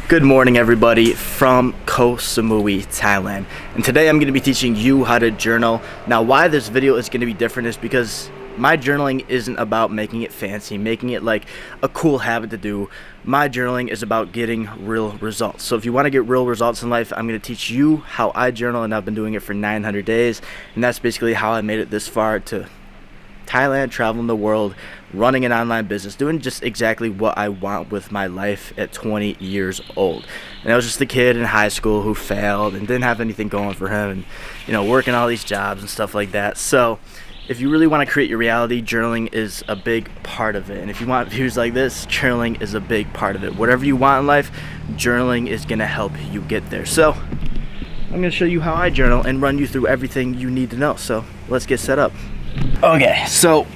Good morning, everybody, from Koh Samui, Thailand. And today I'm going to be teaching you how to journal. Now, why this video is going to be different is because my journaling isn't about making it fancy, making it like a cool habit to do. My journaling is about getting real results. So if you want to get real results in life, I'm going to teach you how I journal, and I've been doing it for 900 days. And that's basically how I made it this far to Thailand, traveling the world, running an online business, doing just exactly what I want with my life at 20 years old. And I was just a kid in high school who failed and didn't have anything going for him, and working all these jobs and stuff like that. So if you really want to create your reality, journaling is a big part of it. And if you want views like this, journaling is a big part of it. Whatever you want in life, journaling is going to help you get there. So I'm going to show you how I journal and run you through everything you need to know. So let's get set up. Okay, so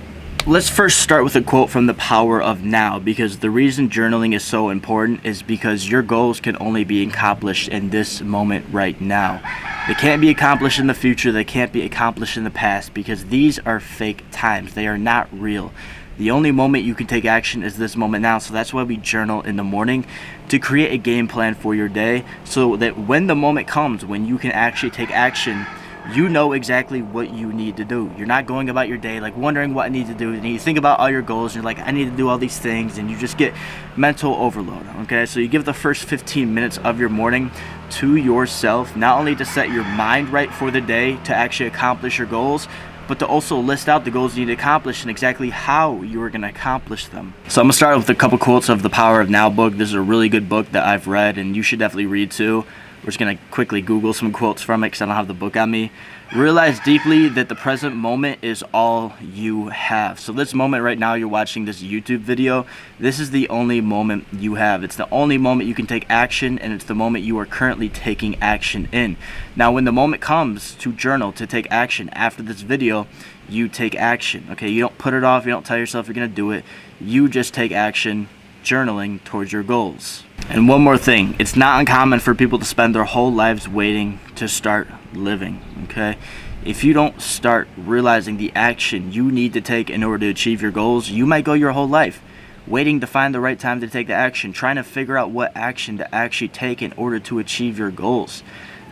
let's first start with a quote from The Power of Now, because the reason journaling is so important is because your goals can only be accomplished in this moment right now. They can't be accomplished in the future, they can't be accomplished in the past, because these are fake times. They are not real. The only moment you can take action is this moment now. So that's why we journal in the morning, to create a game plan for your day, so that when the moment comes, when you can actually take action, you know exactly what you need to do. You're not going about your day like wondering what I need to do, and you think about all your goals and you're like, I need to do all these things, and you just get mental overload. Okay, so you give the first 15 minutes of your morning to yourself, not only to set your mind right for the day to actually accomplish your goals, but to also list out the goals you need to accomplish and exactly how you are going to accomplish them. So I'm going to start with a couple quotes of The Power of Now book. This is a really good book that I've read, and you should definitely read too. We're just going to quickly Google some quotes from it because I don't have the book on me. Realize deeply that the present moment is all you have. So this moment right now, you're watching this YouTube video, this is the only moment you have. It's the only moment you can take action, and it's the moment you are currently taking action in. Now, when the moment comes to journal, to take action after this video, you take action. Okay, you don't put it off, you don't tell yourself you're going to do it. You just take action, journaling towards your goals. And one more thing, it's not uncommon for people to spend their whole lives waiting to start living. Okay, if you don't start realizing the action you need to take in order to achieve your goals, you might go your whole life waiting to find the right time to take the action, trying to figure out what action to actually take in order to achieve your goals.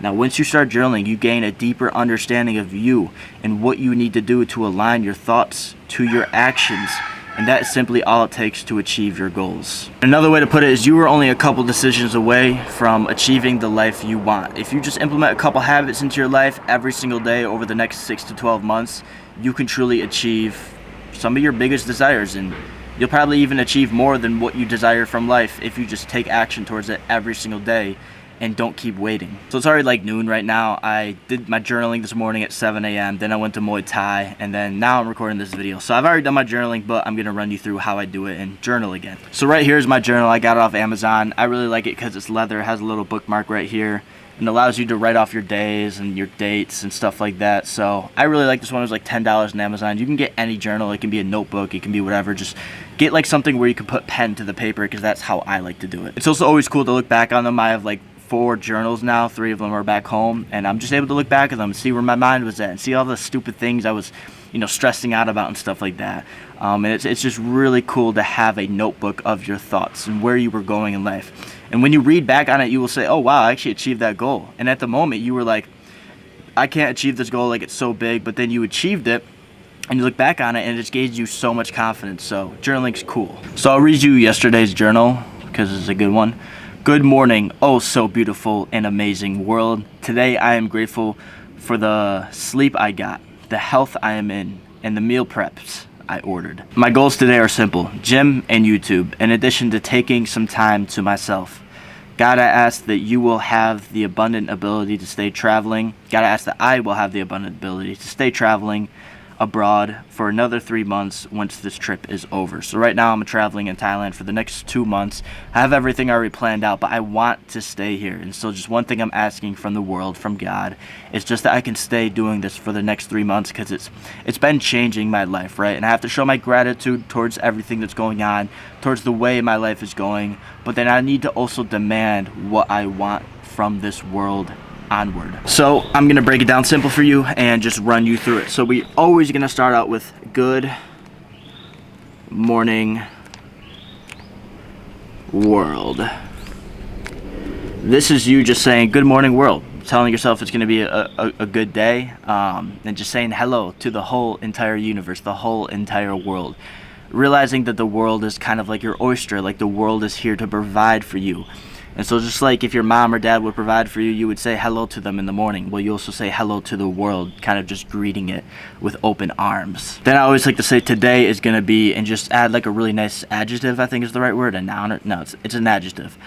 Now, once you start journaling, you gain a deeper understanding of you and what you need to do to align your thoughts to your actions. And that's simply all it takes to achieve your goals. Another way to put it is you are only a couple decisions away from achieving the life you want. If you just implement a couple habits into your life every single day over the next 6 to 12 months, you can truly achieve some of your biggest desires. And you'll probably even achieve more than what you desire from life if you just take action towards it every single day and don't keep waiting. So it's already like noon right now. I did my journaling this morning at 7 a.m. Then I went to Muay Thai, and then now I'm recording this video. So I've already done my journaling, but I'm gonna run you through how I do it and journal again. So right here is my journal. I got it off Amazon. I really like it because it's leather. It has a little bookmark right here and allows you to write off your days and your dates and stuff like that. So I really like this one. It was like $10 on Amazon. You can get any journal. It can be a notebook, it can be whatever. Just get like something where you can put pen to the paper, because that's how I like to do it. It's also always cool to look back on them. I have like 4 journals now, 3 of them are back home, and I'm just able to look back at them and see where my mind was at and see all the stupid things I was stressing out about and stuff like that. And it's just really cool to have a notebook of your thoughts and where you were going in life. And when you read back on it, you will say, oh wow, I actually achieved that goal. And at the moment you were like, I can't achieve this goal, like it's so big, but then you achieved it and you look back on it and it just gives you so much confidence. So journaling's cool. So I'll read you yesterday's journal because it's a good one. Good morning, oh so beautiful and amazing world. Today I am grateful for the sleep I got, the health I am in, and the meal preps I ordered. My goals today are simple: gym and YouTube, in addition to taking some time to myself. God, I ask that you will have the abundant ability to stay traveling. God, I ask that I will have the abundant ability to stay traveling abroad for another 3 months once this trip is over. So right now I'm traveling in Thailand for the next 2 months. I have everything already planned out, but I want to stay here. And so just one thing I'm asking from the world, from God, is just that I can stay doing this for the next 3 months, because it's been changing my life, right? And I have to show my gratitude towards everything that's going on, towards the way my life is going, but then I need to also demand what I want from this world onward. So I'm gonna break it down simple for you and just run you through it. So we always gonna start out with good morning world. This is you just saying good morning world, telling yourself it's going to be a good day, and just saying hello to the whole entire universe, the whole entire world. Realizing that the world is kind of like your oyster, like the world is here to provide for you. And so just like if your mom or dad would provide for you, you would say hello to them in the morning. Well, you also say hello to the world, kind of just greeting it with open arms. Then I always like to say today is going to be, and just add like a really nice adjective, I think is the right word, a noun, or no, it's an adjective.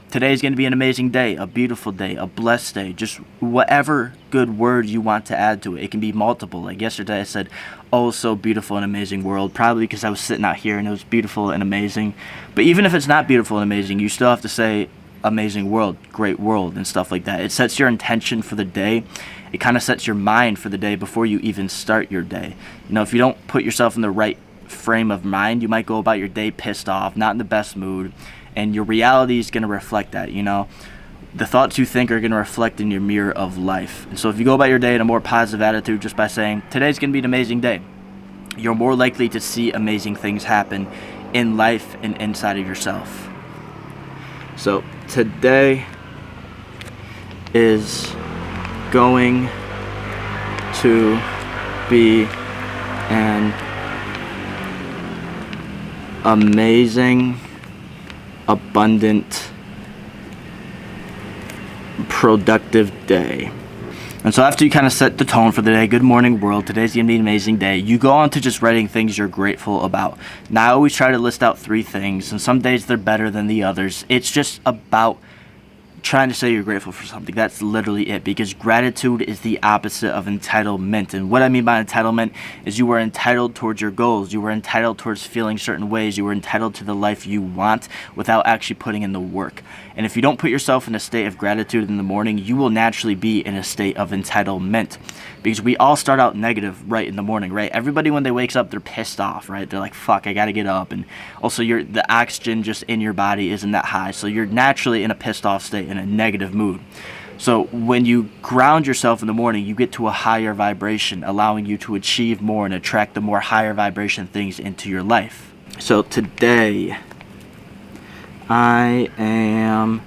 Today is going to be an amazing day, a beautiful day, a blessed day, just whatever good word you want to add to it. It can be multiple. Like yesterday I said, oh, so beautiful and amazing world, probably because I was sitting out here and it was beautiful and amazing. But even if it's not beautiful and amazing, you still have to say amazing world, great world, and stuff like that. It sets your intention for the day. It kind of sets your mind for the day before you even start your day. You know, if you don't put yourself in the right frame of mind, you might go about your day pissed off, not in the best mood. And your reality is going to reflect that, you know. The thoughts you think are going to reflect in your mirror of life. And so if you go about your day in a more positive attitude just by saying, today's going to be an amazing day, you're more likely to see amazing things happen in life and inside of yourself. So today is going to be an amazing, abundant, productive day. And so after you kind of set the tone for the day, good morning world, today's gonna be an amazing day, you go on to just writing things you're grateful about. Now I always try to list out 3 things, and some days they're better than the others. It's just about trying to say you're grateful for something. That's literally it, because gratitude is the opposite of entitlement. And what I mean by entitlement is you are entitled towards your goals, you are entitled towards feeling certain ways, you are entitled to the life you want without actually putting in the work. And if you don't put yourself in a state of gratitude in the morning, you will naturally be in a state of entitlement, because we all start out negative right in the morning, right? Everybody, when they wakes up, they're pissed off, right? They're like, fuck, I gotta get up. And also the oxygen just in your body isn't that high, so you're naturally in a pissed off state, in a negative mood. So when you ground yourself in the morning, you get to a higher vibration, allowing you to achieve more and attract the more higher vibration things into your life. So today I am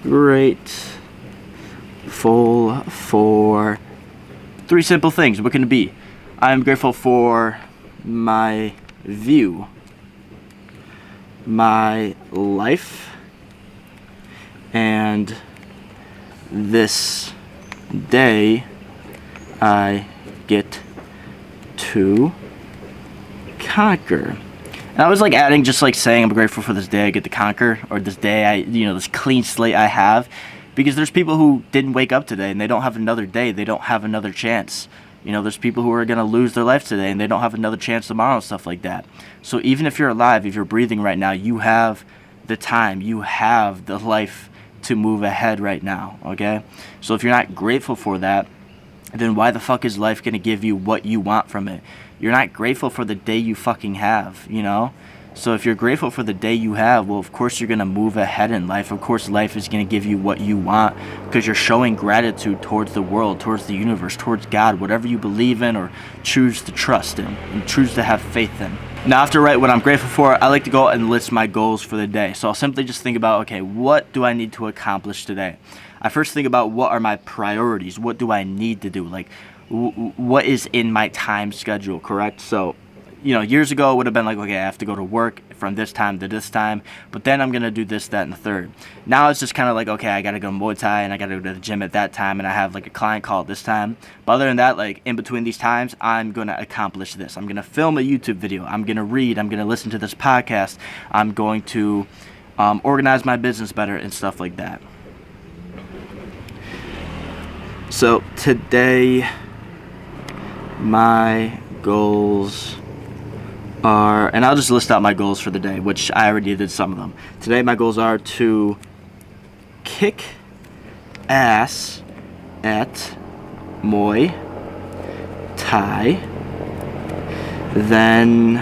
grateful for 3 simple things. What can it be? I am grateful for my view, my life, and this day I get to conquer. And I was like adding, just like saying I'm grateful for this day I get to conquer, or this day this clean slate I have, because there's people who didn't wake up today and they don't have another day, they don't have another chance. You know, there's people who are going to lose their life today and they don't have another chance tomorrow and stuff like that. So even if you're alive, if you're breathing right now, you have the time, you have the life to move ahead right now, okay? So if you're not grateful for that, then why the fuck is life going to give you what you want from it? You're not grateful for the day you fucking have, you know? So if you're grateful for the day you have, well, of course you're going to move ahead in life. Of course life is going to give you what you want, because you're showing gratitude towards the world, towards the universe, towards God, whatever you believe in or choose to trust in and choose to have faith in. Now, after I write what I'm grateful for, I like to go out and list my goals for the day. So I'll simply just think about, okay, what do I need to accomplish today? I first think about, what are my priorities? What do I need to do? Like, what is in my time schedule, correct? So, you know, years ago it would have been like, okay, I have to go to work from this time to this time, but then I'm going to do this, that, and the third. Now it's just kind of like, okay, I got to go Muay Thai and I got to go to the gym at that time, and I have like a client call at this time. But other than that, like in between these times, I'm going to accomplish this. I'm going to film a YouTube video. I'm going to read. I'm going to listen to this podcast. I'm going to organize my business better and stuff like that. So today, my goals are, and I'll just list out my goals for the day, which I already did some of them. Today my goals are to kick ass at Muay Thai, then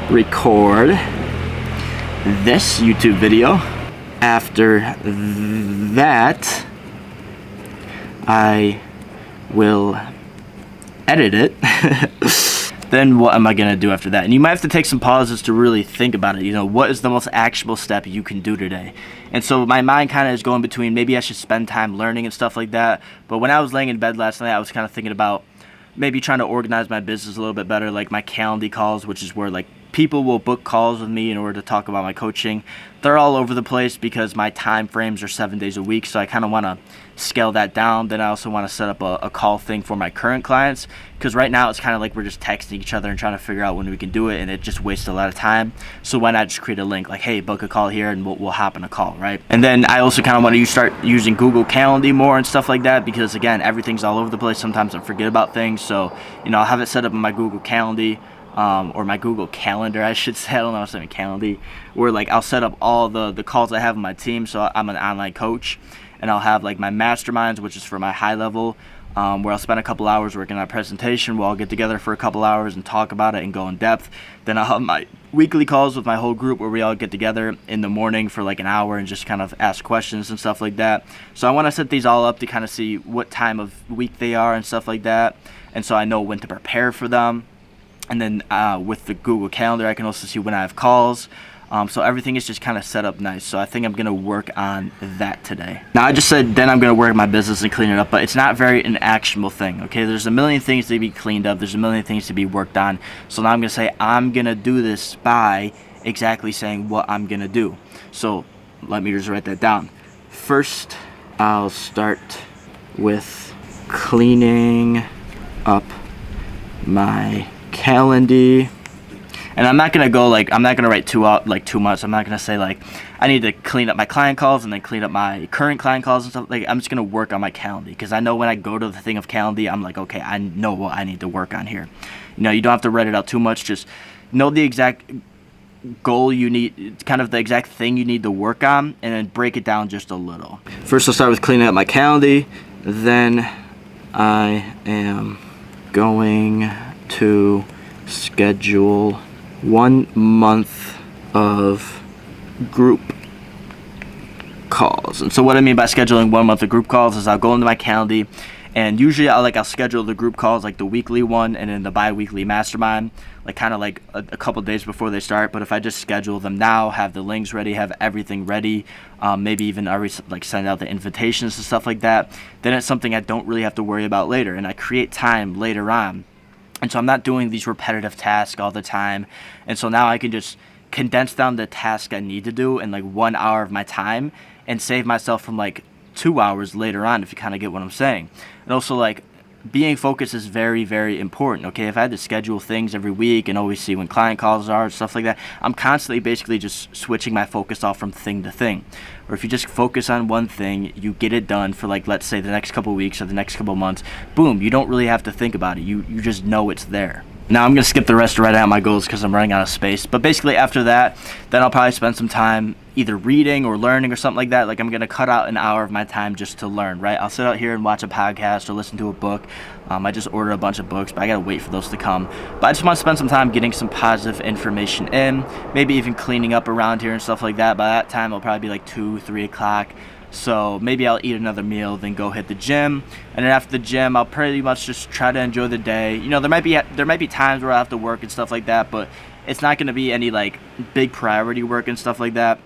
record this YouTube video. After that, I will edit it then what am I going to do after that? And you might have to take some pauses to really think about it. You know, what is the most actionable step you can do today? And so my mind kind of is going between maybe I should spend time learning and stuff like that. But when I was laying in bed last night, I was kind of thinking about maybe trying to organize my business a little bit better, like my Calendly calls, which is where like people will book calls with me in order to talk about my coaching. They're all over the place because my time frames are 7 days a week, so I kind of want to scale that down. Then I also want to set up a call thing for my current clients, because right now it's kind of like we're just texting each other and trying to figure out when we can do it, and it just wastes a lot of time. So why not just create a link like, hey, book a call here, and we'll hop on a call, right? And then I also kind of want to start using Google Calendly more and stuff like that, because again, everything's all over the place. Sometimes I forget about things, so you know, I'll have it set up in my Google Calendly. Or my Google Calendar, I should say. I don't know if I'm saying Calendly, where like I'll set up all the calls I have on my team. So I'm an online coach, and I'll have like my masterminds, which is for my high level, where I'll spend a couple hours working on a presentation. We'll all get together for a couple hours and talk about it and go in depth. Then I'll have my weekly calls with my whole group, where we all get together in the morning for like an hour and just kind of ask questions and stuff like that. So I want to set these all up to kind of see what time of week they are and stuff like that, and so I know when to prepare for them. And then with the Google Calendar, I can also see when I have calls. So everything is just kind of set up nice. So I think I'm going to work on that today. Now, I just said then I'm going to work my business and clean it up, but it's not very an actionable thing, okay? There's a million things to be cleaned up. There's a million things to be worked on. So now I'm going to say I'm going to do this by exactly saying what I'm going to do. So let me just write that down. First, I'll start with cleaning up my Calendly. And I'm not gonna go like, I'm not gonna write too much. I'm not gonna say like I need to clean up my client calls and then clean up my current client calls and stuff. Like, I'm just gonna work on my Calendly, because I know when I go to the thing of Calendly, I'm like, okay, I know what I need to work on here. You know, you don't have to write it out too much. Just know the exact goal you need, kind of the exact thing you need to work on, and then break it down just a little. First, I'll start with cleaning up my Calendly. Then I am going to schedule 1 month of group calls. And so what I mean by scheduling 1 month of group calls is I'll go into my Calendly, and usually I'll schedule the group calls, like the weekly one and then the bi-weekly mastermind, like kind of like a couple days before they start. But if I just schedule them now, have the links ready, have everything ready, maybe even already like send out the invitations and stuff like that, then it's something I don't really have to worry about later, and I create time later on. And so I'm not doing these repetitive tasks all the time. And so now I can just condense down the task I need to do in like 1 hour of my time, and save myself from like 2 hours later on, if you kind of get what I'm saying. And also, like, being focused is very, very important, okay? If I had to schedule things every week and always see when client calls are and stuff like that, I'm constantly basically just switching my focus off from thing to thing. Or if you just focus on one thing, you get it done for, like, let's say the next couple weeks or the next couple months, boom, you don't really have to think about it. You just know it's there. Now I'm going to skip the rest to write out my goals because I'm running out of space. But basically after that, then I'll probably spend some time either reading or learning or something like that. Like, I'm going to cut out an hour of my time just to learn, right? I'll sit out here and watch a podcast or listen to a book. I just ordered a bunch of books, but I got to wait for those to come. But I just want to spend some time getting some positive information in, maybe even cleaning up around here and stuff like that. By that time, it'll probably be like 2, 3 o'clock. So maybe I'll eat another meal, then go hit the gym, and then after the gym, I'll pretty much just try to enjoy the day. You know, there might be times where I have to work and stuff like that, but it's not going to be any like big priority work and stuff like that.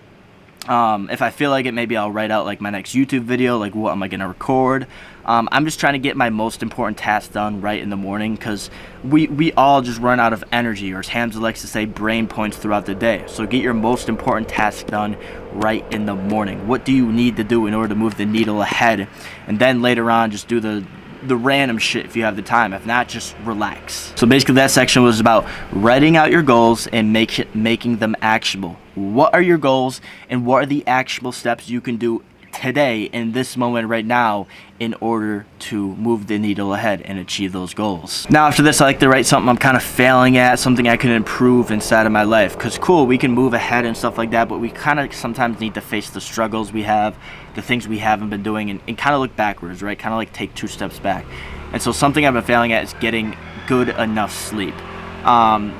If I feel like it, maybe I'll write out like my next YouTube video, like what am I going to record. I'm just trying to get my most important tasks done right in the morning, because we all just run out of energy, or as Hamza likes to say, brain points throughout the day. So get your most important task done right in the morning. What do you need to do in order to move the needle ahead? And then later on, just do the random shit if you have the time. If not, just relax. So basically that section was about writing out your goals and making them actionable. What are your goals, and what are the actionable steps you can do today in this moment right now in order to move the needle ahead and achieve those goals? Now after this, I like to write something I'm kind of failing at, something I can improve inside of my life, because cool, we can move ahead and stuff like that, but we kind of sometimes need to face the struggles we have, the things we haven't been doing, and kind of look backwards, right? Kind of like take 2 steps back. And so something I've been failing at is getting good enough sleep.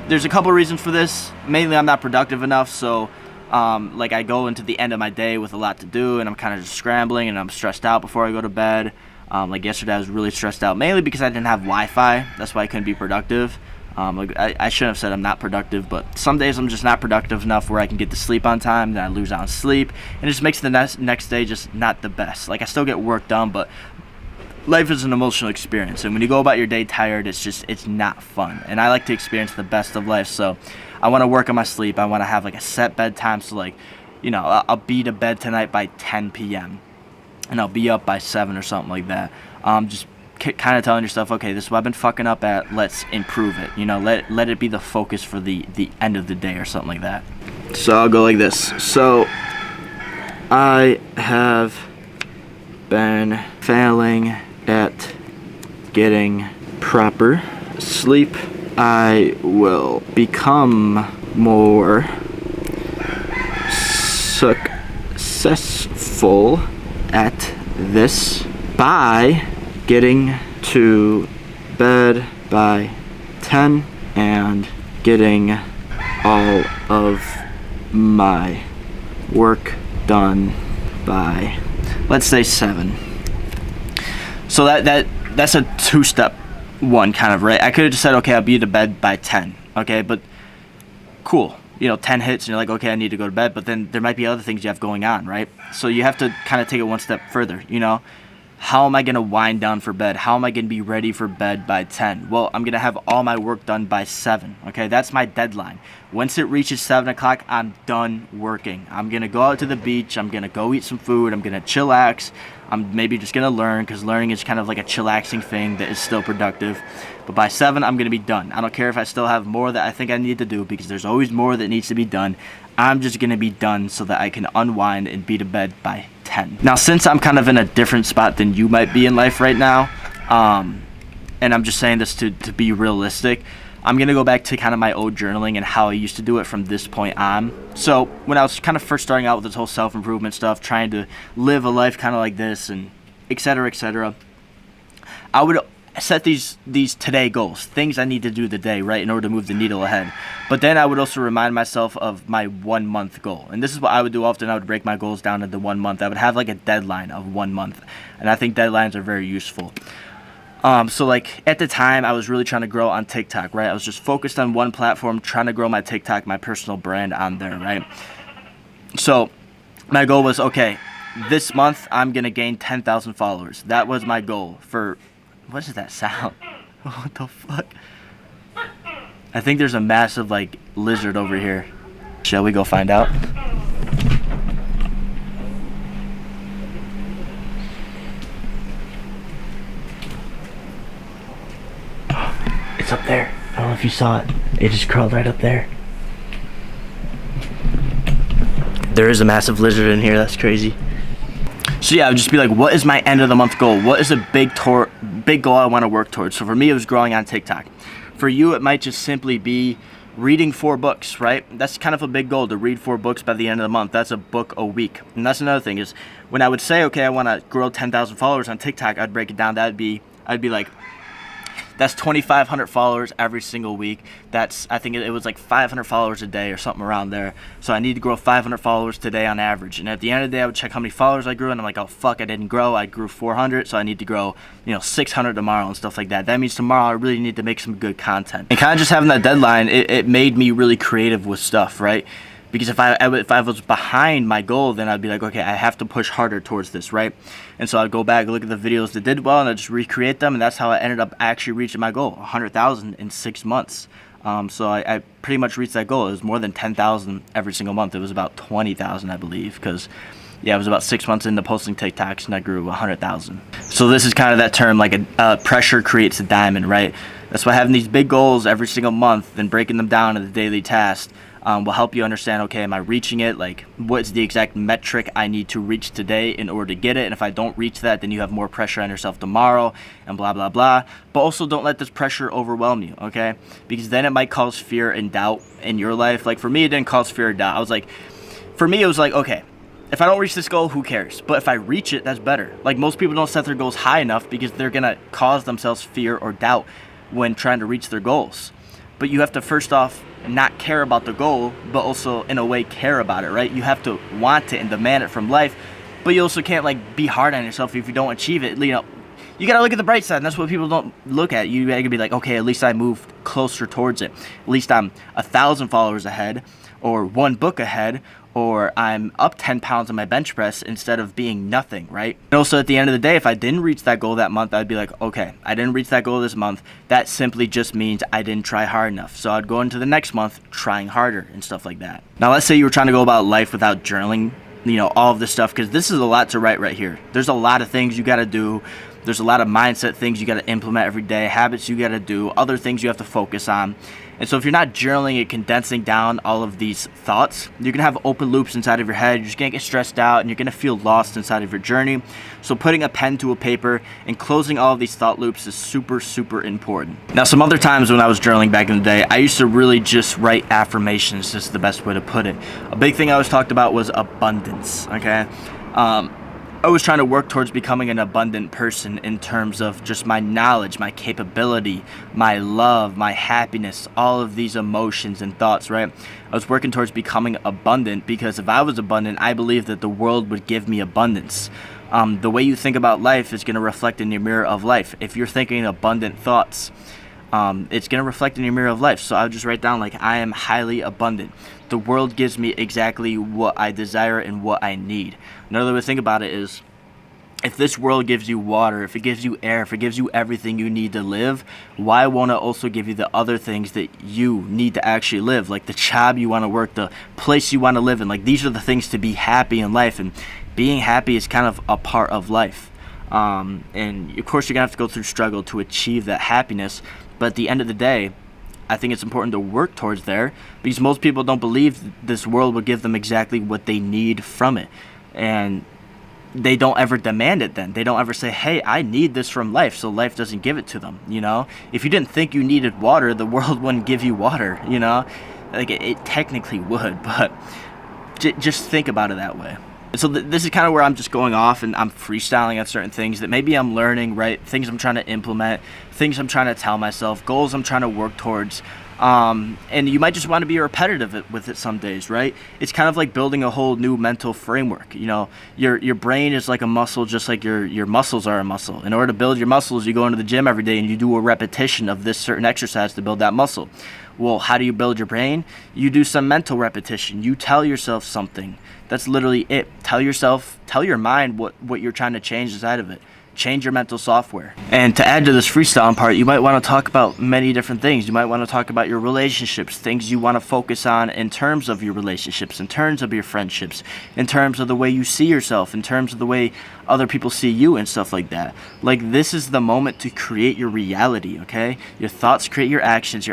There's a couple reasons for this. Mainly I'm not productive enough, so like I go into the end of my day with a lot to do, and I'm kind of just scrambling, and I'm stressed out before I go to bed. Like yesterday I was really stressed out, mainly because I didn't have Wi-Fi. That's why I couldn't be productive. Like I shouldn't have said I'm not productive, but some days I'm just not productive enough where I can get to sleep on time, then I lose out on sleep, and it just makes the next day just not the best. Like I still get work done, but life is an emotional experience, and when you go about your day tired, it's not fun. And I like to experience the best of life, so I want to work on my sleep. I want to have like a set bedtime, so like, you know, I'll be to bed tonight by 10 p.m. and I'll be up by 7 or something like that. Just kind of telling yourself, okay, this is what I've been fucking up at, let's improve it. You know, let it be the focus for the end of the day or something like that. So I'll go like this. So I have been failing at getting proper sleep. I will become more successful at this by getting to bed by 10 and getting all of my work done by, let's say, 7. So that's a 2-step one kind of, right? I could have just said, okay, I'll be to bed by 10, okay, but cool. You know, 10 hits and you're like, okay, I need to go to bed, but then there might be other things you have going on, right? So you have to kind of take it one step further, you know? How am I going to wind down for bed? How am I going to be ready for bed by 10? Well, I'm going to have all my work done by 7, okay? That's my deadline. Once it reaches 7 o'clock, I'm done working. I'm going to go out to the beach. I'm going to go eat some food. I'm going to chillax. I'm maybe just going to learn, because learning is kind of like a chillaxing thing that is still productive. But by 7, I'm going to be done. I don't care if I still have more that I think I need to do, because there's always more that needs to be done. I'm just going to be done so that I can unwind and be to bed by 10. Now, since I'm kind of in a different spot than you might be in life right now, and I'm just saying this to be realistic, I'm going to go back to kind of my old journaling and how I used to do it from this point on. So when I was kind of first starting out with this whole self-improvement stuff, trying to live a life kind of like this and et cetera, I would set these today goals, things I need to do today, right, in order to move the needle ahead. But then I would also remind myself of my 1 month goal. And this is what I would do often. I would break my goals down into 1 month. I would have like a deadline of 1 month. And I think deadlines are very useful. So like at the time I was really trying to grow on TikTok, right? I was just focused on one platform, trying to grow my TikTok, my personal brand on there, right? So my goal was, okay, this month I'm going to gain 10,000 followers. That was my goal for, what does that sound? What the fuck? I think there's a massive like lizard over here. Shall we go find out? It's up there. I don't know if you saw it. It just crawled right up there. There is a massive lizard in here. That's crazy. So yeah, I would just be like, what is my end of the month goal? What is a big goal I want to work towards? So for me, it was growing on TikTok. For you, it might just simply be reading 4 books, right? That's kind of a big goal, to read 4 books by the end of the month. That's a book a week. And that's another thing, is when I would say, okay, I want to grow 10,000 followers on TikTok, I'd break it down. I'd be like, that's 2,500 followers every single week. That's, I think it was like 500 followers a day or something around there. So I need to grow 500 followers today on average. And at the end of the day, I would check how many followers I grew, and I'm like, oh fuck, I didn't grow. I grew 400, so I need to grow, 600 tomorrow and stuff like that. That means tomorrow I really need to make some good content. And kind of just having that deadline, it made me really creative with stuff, right? Because if I was behind my goal, then I'd be like, okay, I have to push harder towards this, right? And so I'd go back, look at the videos that did well, and I'd just recreate them, and that's how I ended up actually reaching my goal, 100,000 in 6 months. So I pretty much reached that goal. It was more than 10,000 every single month. It was about 20,000, I believe, because yeah, it was about 6 months into posting TikToks, and I grew 100,000. So this is kind of that term, like pressure creates a diamond, right? That's why having these big goals every single month and breaking them down into daily tasks will help you understand, okay, am I reaching it? Like, what's the exact metric I need to reach today in order to get it? And if I don't reach that, then you have more pressure on yourself tomorrow and blah, blah, blah. But also don't let this pressure overwhelm you, okay? Because then it might cause fear and doubt in your life. Like for me, it didn't cause fear or doubt. I was like, for me, it was like, okay, if I don't reach this goal, who cares? But if I reach it, that's better. Like most people don't set their goals high enough because they're gonna cause themselves fear or doubt when trying to reach their goals. But you have to first off not care about the goal, but also in a way care about it, right? You have to want it and demand it from life, but you also can't like be hard on yourself if you don't achieve it. You gotta look at the bright side, and that's what people don't look at. You gotta be like, okay, at least I moved closer towards it. At least I'm 1,000 followers ahead, or one book ahead, or I'm up 10 pounds on my bench press instead of being nothing, right? And also at the end of the day, if I didn't reach that goal that month, I'd be like, okay, I didn't reach that goal this month. That simply just means I didn't try hard enough. So I'd go into the next month trying harder and stuff like that. Now, let's say you were trying to go about life without journaling, all of this stuff, because this is a lot to write right here. There's a lot of things you got to do. There's a lot of mindset things you got to implement every day, habits you got to do, other things you have to focus on. And so if you're not journaling and condensing down all of these thoughts, you're going to have open loops inside of your head. You're just going to get stressed out and you're going to feel lost inside of your journey. So putting a pen to a paper and closing all of these thought loops is super, super important. Now, some other times when I was journaling back in the day, I used to really just write affirmations. This is the best way to put it. A big thing I always talked about was abundance, okay? I was trying to work towards becoming an abundant person in terms of just my knowledge, my capability, my love, my happiness, all of these emotions and thoughts, right? I was working towards becoming abundant because if I was abundant, I believe that the world would give me abundance. The way you think about life is going to reflect in your mirror of life. If you're thinking abundant thoughts, it's going to reflect in your mirror of life. So I would just write down like, I am highly abundant. The world gives me exactly what I desire and what I need. Another way to think about it is, if this world gives you water, if it gives you air, if it gives you everything you need to live, why won't it also give you the other things that you need to actually live? Like the job you want to work, the place you want to live in. Like these are the things to be happy in life, and being happy is kind of a part of life. And of course you're going to have to go through struggle to achieve that happiness, but at the end of the day, I think it's important to work towards there, because most people don't believe this world will give them exactly what they need from it. And they don't ever demand it then. They don't ever say, hey, I need this from life, so life doesn't give it to them, If you didn't think you needed water, the world wouldn't give you water, Like it technically would, but just think about it that way. So this is kind of where I'm just going off and I'm freestyling at certain things that maybe I'm learning, right? Things I'm trying to implement, things I'm trying to tell myself, goals I'm trying to work towards. And you might just want to be repetitive with it some days, right? It's kind of like building a whole new mental framework. Your brain is like a muscle, just like your muscles are a muscle. In order to build your muscles, you go into the gym every day and you do a repetition of this certain exercise to build that muscle. Well, how do you build your brain? You do some mental repetition. You tell yourself something. That's literally it. Tell your mind what you're trying to change inside of it. Change your mental software. And to add to this freestyling part, you might want to talk about many different things. You might want to talk about your relationships, things you want to focus on in terms of your relationships, in terms of your friendships, in terms of the way you see yourself, in terms of the way other people see you and stuff like that. Like, this is the moment to create your reality, okay? Your thoughts create your actions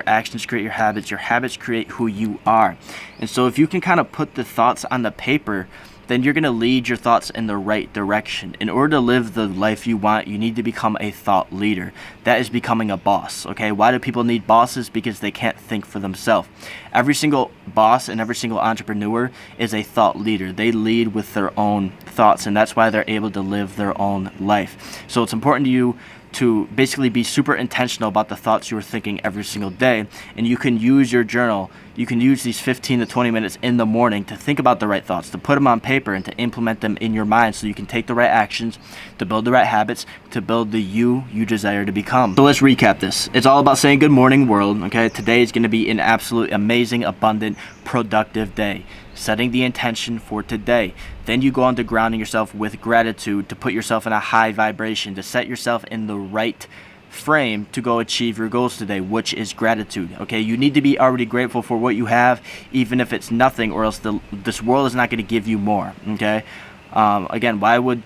create your habits create who you are. And so if you can kind of put the thoughts on the paper, then you're going to lead your thoughts in the right direction. In order to live the life you want, you need to become a thought leader. That is becoming a boss, okay? Why do people need bosses? Because they can't think for themselves. Every single boss and every single entrepreneur is a thought leader. They lead with their own thoughts, and that's why they're able to live their own life. So it's important to you to basically be super intentional about the thoughts you are thinking every single day. And you can use your journal. You can use these 15 to 20 minutes in the morning to think about the right thoughts, to put them on paper and to implement them in your mind so you can take the right actions, to build the right habits, to build the you desire to become. So let's recap this. It's all about saying good morning, world, okay? Today is going to be an absolute amazing, abundant, productive day. Setting the intention for today. Then you go on to grounding yourself with gratitude to put yourself in a high vibration, to set yourself in the right frame to go achieve your goals today, which is gratitude. Okay, you need to be already grateful for what you have, even if it's nothing, or else this world is not going to give you more. Okay, again, why would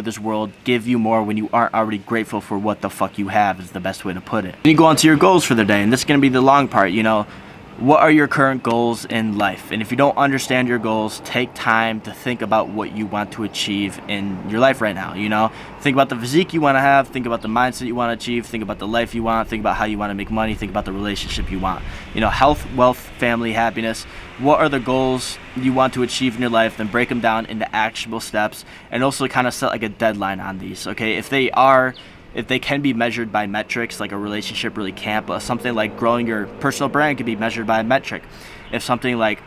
this world give you more when you aren't already grateful for what the fuck you have, is the best way to put it. Then you go on to your goals for the day, and this is going to be the long part. What are your current goals in life? And if you don't understand your goals, take time to think about what you want to achieve in your life right now. Think about the physique you want to have, think about the mindset you want to achieve, think about the life you want, think about how you want to make money, think about the relationship you want. Health, wealth, family, happiness. What are the goals you want to achieve in your life? Then break them down into actionable steps, and also kind of set like a deadline on these. Okay, if they can be measured by metrics, like a relationship really can't, but something like growing your personal brand can be measured by a metric. If something like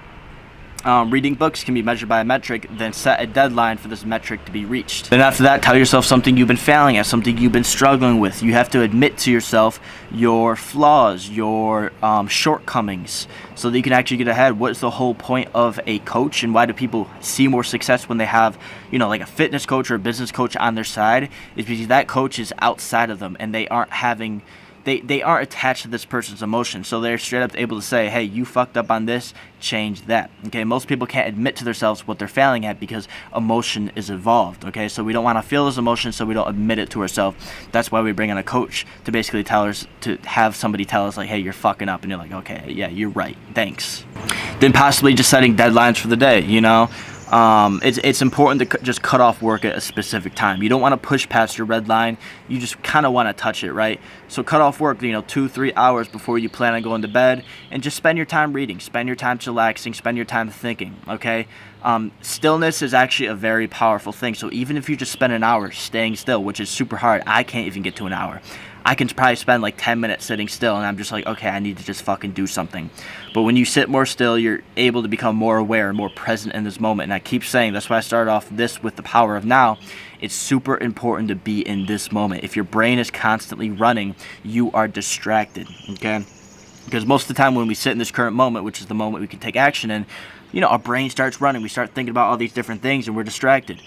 reading books can be measured by a metric, then set a deadline for this metric to be reached. Then after that, tell yourself something you've been failing at, something you've been struggling with. You have to admit to yourself your flaws, your shortcomings, so that you can actually get ahead. What is the whole point of a coach, and why do people see more success when they have, like a fitness coach or a business coach on their side? Is because that coach is outside of them, and they aren't having they aren't attached to this person's emotions, so they're straight up able to say, hey, you fucked up on this, change that. Okay, most people can't admit to themselves what they're failing at because emotion is involved. Okay, so we don't want to feel those emotions, so we don't admit it to ourselves. That's why we bring in a coach to basically tell us, to have somebody tell us like, hey, you're fucking up, and you're like, okay, yeah, you're right, thanks. Then possibly just setting deadlines for the day. It's important to just cut off work at a specific time. You don't want to push past your red line. You just kind of want to touch it, right? So cut off work, 2-3 hours before you plan on going to bed, and just spend your time reading, spend your time chillaxing, spend your time thinking, okay? Stillness is actually a very powerful thing. So even if you just spend an hour staying still, which is super hard, I can't even get to an hour. I can probably spend like 10 minutes sitting still, and I'm just like, okay, I need to just fucking do something. But when you sit more still, you're able to become more aware, more present in this moment. And I keep saying, that's why I started off this with the power of now. It's super important to be in this moment. If your brain is constantly running, you are distracted, okay? Because most of the time when we sit in this current moment, which is the moment we can take action in, our brain starts running. We start thinking about all these different things, and we're distracted.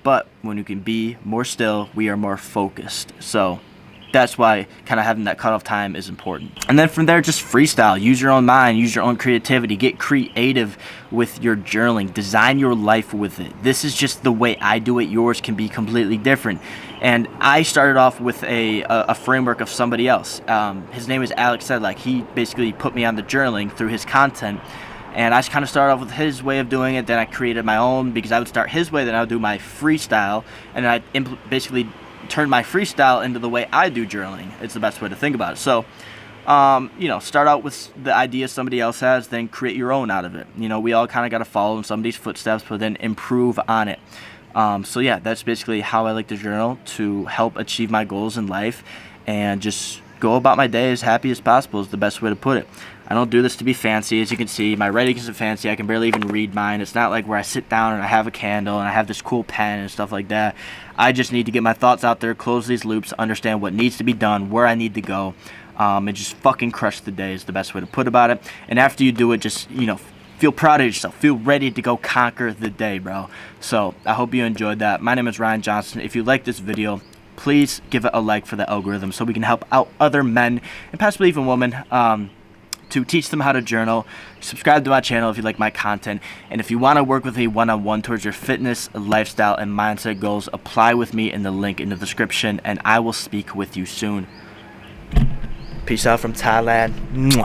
But when you can be more still, we are more focused. So that's why kind of having that cutoff time is important. And then from there, just freestyle. Use your own mind, use your own creativity, get creative with your journaling, design your life with it. This is just the way I do it. Yours can be completely different. And I started off with a framework of somebody else. His name is Alex Sedlak. He basically put me on the journaling through his content. And I just kind of started off with his way of doing it. Then I created my own, because I would start his way, then I would do my freestyle. And then I basically turn my freestyle into the way I do journaling. It's the best way to think about it. So, start out with the idea somebody else has, then create your own out of it. We all kind of got to follow in somebody's footsteps, but then improve on it. So yeah, that's basically how I like to journal, to help achieve my goals in life and just go about my day as happy as possible is the best way to put it. I don't do this to be fancy. As you can see, my writing isn't fancy. I can barely even read mine. It's not like where I sit down and I have a candle and I have this cool pen and stuff like that. I just need to get my thoughts out there, close these loops, understand what needs to be done, where I need to go, and just fucking crush the day is the best way to put about it. And after you do it, just, feel proud of yourself. Feel ready to go conquer the day, bro. So I hope you enjoyed that. My name is Ryan Johnson. If you like this video, please give it a like for the algorithm so we can help out other men and possibly even women to teach them how to journal. Subscribe to my channel if you like my content. And if you want to work with me one-on-one towards your fitness, lifestyle, and mindset goals, apply with me in the link in the description, and I will speak with you soon. Peace out from Thailand. Mwah.